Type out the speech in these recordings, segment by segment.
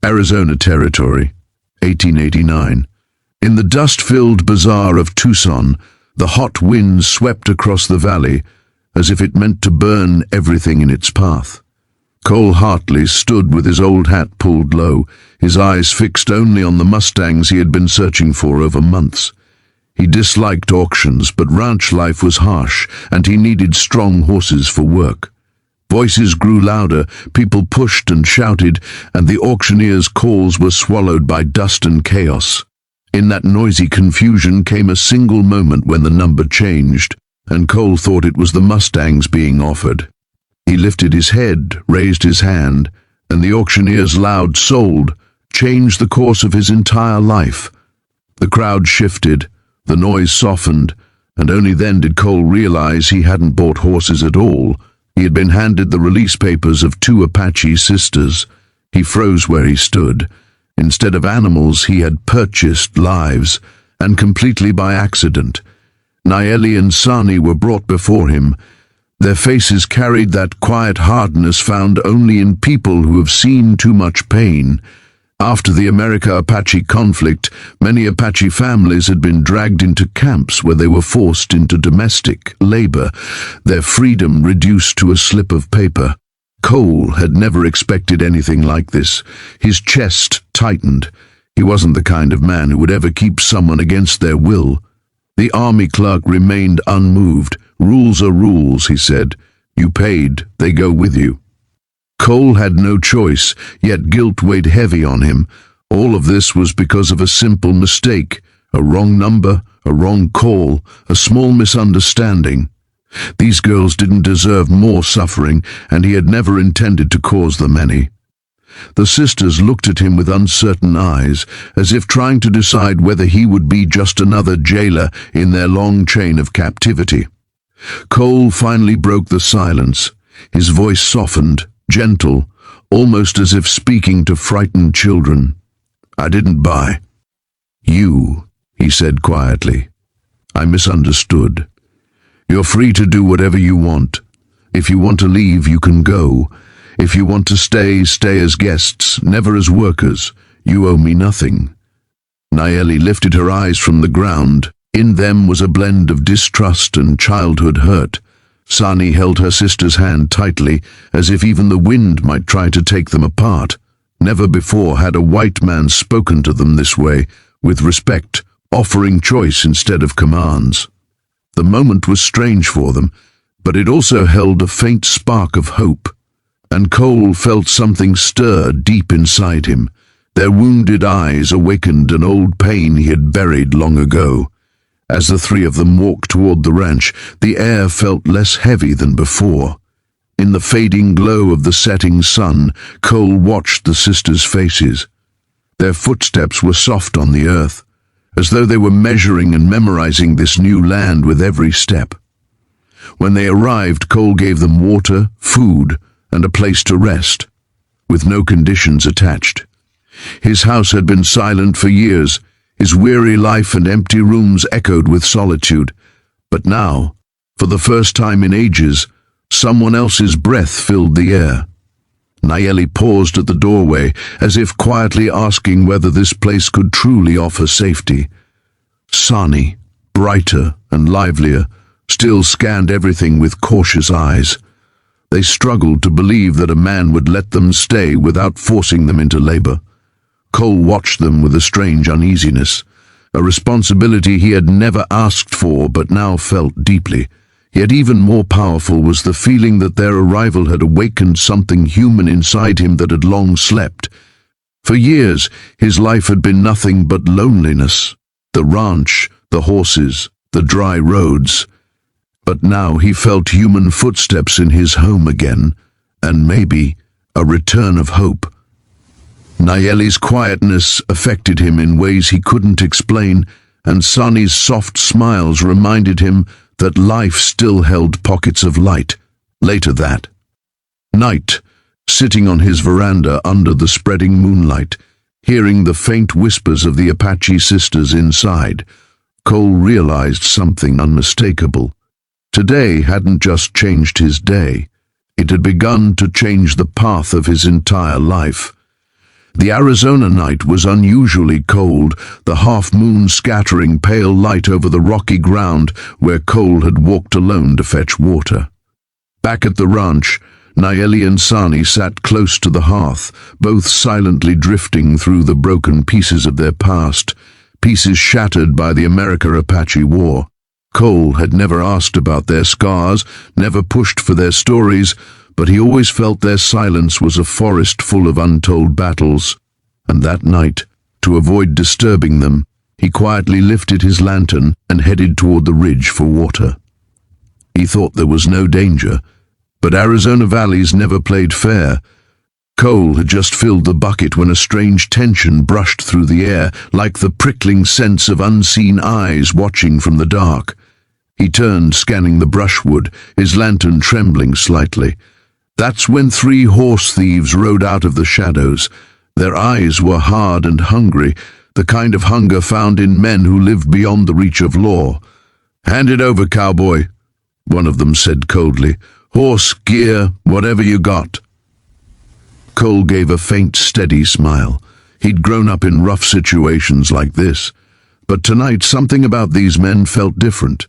Arizona Territory, 1889. In the dust-filled bazaar of Tucson, the hot wind swept across the valley as if it meant to burn everything in its path. Cole Hartley stood with his old hat pulled low, his eyes fixed only on the mustangs he had been searching for over months. He disliked auctions, but ranch life was harsh, and he needed strong horses for work. Voices grew louder, people pushed and shouted, and the auctioneer's calls were swallowed by dust and chaos. In that noisy confusion came a single moment when the number changed, and Cole thought it was the mustangs being offered. He lifted his head, raised his hand, and the auctioneer's loud "sold" changed the course of his entire life. The crowd shifted, the noise softened, and only then did Cole realize he hadn't bought horses at all. He had been handed the release papers of 2 Apache sisters. He froze where he stood. Instead of animals, he had purchased lives, and completely by accident. Nayeli and Sani were brought before him. Their faces carried that quiet hardness found only in people who have seen too much pain. After the America-Apache conflict, many Apache families had been dragged into camps where they were forced into domestic labor, their freedom reduced to a slip of paper. Cole had never expected anything like this. His chest tightened. He wasn't the kind of man who would ever keep someone against their will. The army clerk remained unmoved. "Rules are rules," he said. "You paid, they go with you." Cole had no choice, yet guilt weighed heavy on him. All of this was because of a simple mistake, a wrong number, a wrong call, a small misunderstanding. These girls didn't deserve more suffering, and he had never intended to cause them any. The sisters looked at him with uncertain eyes, as if trying to decide whether he would be just another jailer in their long chain of captivity. Cole finally broke the silence. His voice softened, gentle, almost as if speaking to frightened children. "I didn't buy. You," he said quietly. "I misunderstood. You're free to do whatever you want. If you want to leave, you can go. If you want to stay, stay as guests, never as workers. You owe me nothing." Nayeli lifted her eyes from the ground. In them was a blend of distrust and childhood hurt. Sani held her sister's hand tightly, as if even the wind might try to take them apart. Never before had a white man spoken to them this way, with respect, offering choice instead of commands. The moment was strange for them, but it also held a faint spark of hope. And Cole felt something stir deep inside him. Their wounded eyes awakened an old pain he had buried long ago. As the 3 of them walked toward the ranch, the air felt less heavy than before. In the fading glow of the setting sun, Cole watched the sisters' faces. Their footsteps were soft on the earth, as though they were measuring and memorizing this new land with every step. When they arrived, Cole gave them water, food, and a place to rest, with no conditions attached. His house had been silent for years. His weary life and empty rooms echoed with solitude. But now, for the first time in ages, someone else's breath filled the air. Nayeli paused at the doorway, as if quietly asking whether this place could truly offer safety. Sani, brighter and livelier, still scanned everything with cautious eyes. They struggled to believe that a man would let them stay without forcing them into labor. Cole watched them with a strange uneasiness, a responsibility he had never asked for but now felt deeply. Yet even more powerful was the feeling that their arrival had awakened something human inside him that had long slept. For years, his life had been nothing but loneliness. The ranch, the horses, the dry roads. But now he felt human footsteps in his home again, and maybe a return of hope. Nayeli's quietness affected him in ways he couldn't explain, and Sani's soft smiles reminded him that life still held pockets of light. Later that night, sitting on his veranda under the spreading moonlight, hearing the faint whispers of the Apache sisters inside, Cole realized something unmistakable. Today hadn't just changed his day. It had begun to change the path of his entire life. The Arizona night was unusually cold, the half-moon scattering pale light over the rocky ground where Cole had walked alone to fetch water. Back at the ranch, Nayeli and Sani sat close to the hearth, both silently drifting through the broken pieces of their past, pieces shattered by the America-Apache War. Cole had never asked about their scars, never pushed for their stories, but he always felt their silence was a forest full of untold battles. And that night, to avoid disturbing them, he quietly lifted his lantern and headed toward the ridge for water. He thought there was no danger, but Arizona valleys never played fair. Cole had just filled the bucket when a strange tension brushed through the air, like the prickling sense of unseen eyes watching from the dark. He turned, scanning the brushwood, his lantern trembling slightly. That's when 3 horse thieves rode out of the shadows. Their eyes were hard and hungry, the kind of hunger found in men who lived beyond the reach of law. "Hand it over, cowboy," one of them said coldly. "Horse, gear, whatever you got." Cole gave a faint, steady smile. He'd grown up in rough situations like this. But tonight something about these men felt different.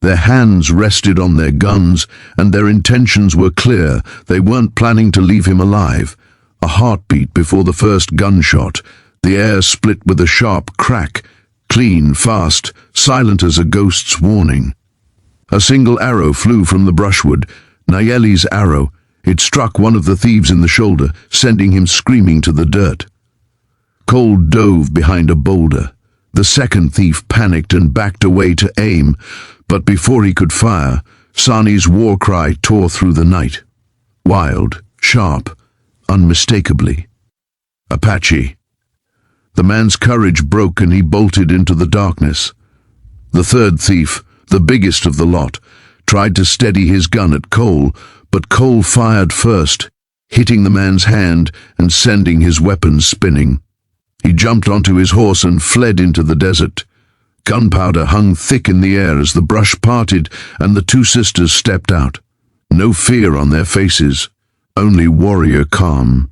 Their hands rested on their guns, and their intentions were clear. They weren't planning to leave him alive. A heartbeat before the first gunshot. The air split with a sharp crack. Clean, fast, silent as a ghost's warning. A single arrow flew from the brushwood. Nayeli's arrow. It struck one of the thieves in the shoulder, sending him screaming to the dirt. Cole dove behind a boulder. The second thief panicked and backed away to aim, but before he could fire, Sani's war cry tore through the night. Wild, sharp, unmistakably. Apache. The man's courage broke and he bolted into the darkness. The third thief, the biggest of the lot, tried to steady his gun at Cole, but Cole fired first, hitting the man's hand and sending his weapon spinning. He jumped onto his horse and fled into the desert. Gunpowder hung thick in the air as the brush parted and the 2 sisters stepped out. No fear on their faces, only warrior calm.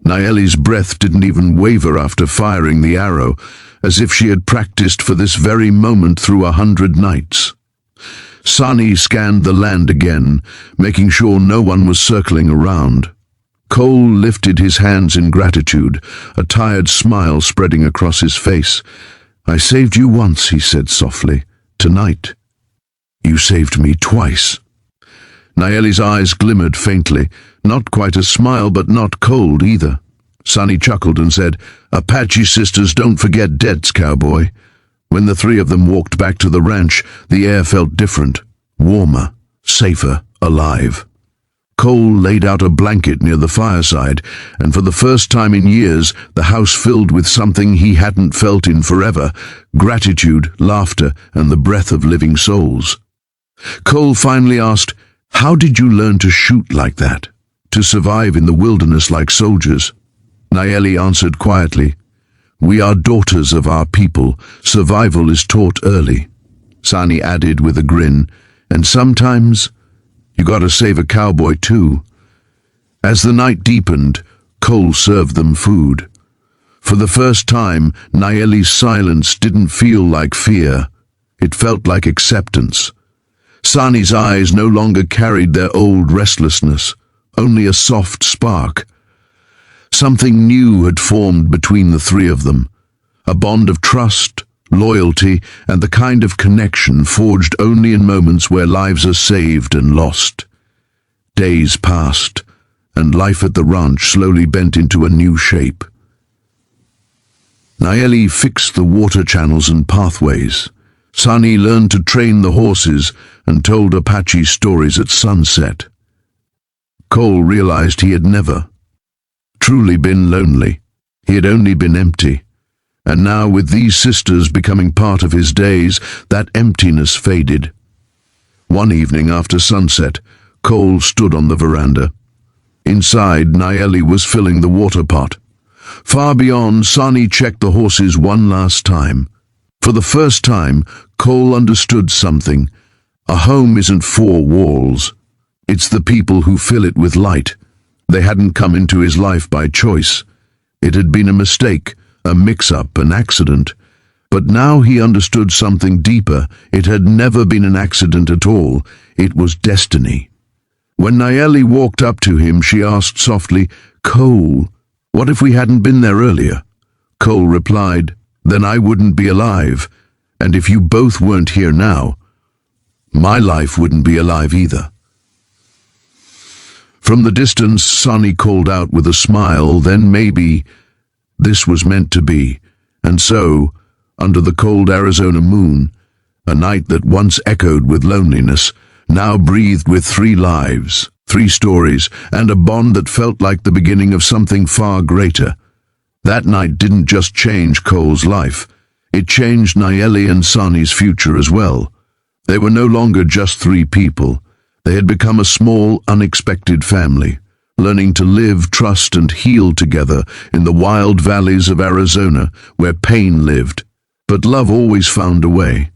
Nayeli's breath didn't even waver after firing the arrow, as if she had practiced for this very moment through 100 nights. Sani scanned the land again, making sure no one was circling around. Cole lifted his hands in gratitude, a tired smile spreading across his face. "I saved you once," he said softly. "Tonight, you saved me twice." Nayeli's eyes glimmered faintly, not quite a smile but not cold either. Sani chuckled and said, "Apache sisters don't forget debts, cowboy." When the 3 of them walked back to the ranch, the air felt different, warmer, safer, alive. Cole laid out a blanket near the fireside, and for the first time in years, the house filled with something he hadn't felt in forever: gratitude, laughter, and the breath of living souls. Cole finally asked, "How did you learn to shoot like that? To survive in the wilderness like soldiers?" Nayeli answered quietly, "We are daughters of our people. Survival is taught early." Sani added with a grin, "And sometimes you gotta save a cowboy too." As the night deepened, Cole served them food. For the first time, Nayeli's silence didn't feel like fear. It felt like acceptance. Sani's eyes no longer carried their old restlessness, only a soft spark. Something new had formed between the 3 of them, a bond of trust, loyalty, and the kind of connection forged only in moments where lives are saved and lost. Days passed, and life at the ranch slowly bent into a new shape. Nayeli fixed the water channels and pathways. Sani learned to train the horses and told Apache stories at sunset. Cole realized he had never truly been lonely. He had only been empty. And now, with these sisters becoming part of his days, that emptiness faded. One evening after sunset, Cole stood on the veranda. Inside, Nayeli was filling the water pot. Far beyond, Sani checked the horses one last time. For the first time, Cole understood something. A home isn't 4 walls. It's the people who fill it with light. They hadn't come into his life by choice. It had been a mistake, a mix-up, an accident. But now he understood something deeper. It had never been an accident at all. It was destiny. When Nayeli walked up to him, she asked softly, "Cole, what if we hadn't been there earlier?" Cole replied, "Then I wouldn't be alive. And if you both weren't here now, my life wouldn't be alive either." From the distance, Sonny called out with a smile, "Then maybe this was meant to be." And so, under the cold Arizona moon, a night that once echoed with loneliness, now breathed with 3 lives, 3 stories, and a bond that felt like the beginning of something far greater. That night didn't just change Cole's life. It changed Nayeli and Sonny's future as well. They were no longer just 3 people. They had become a small, unexpected family, learning to live, trust, and heal together in the wild valleys of Arizona where pain lived. But love always found a way.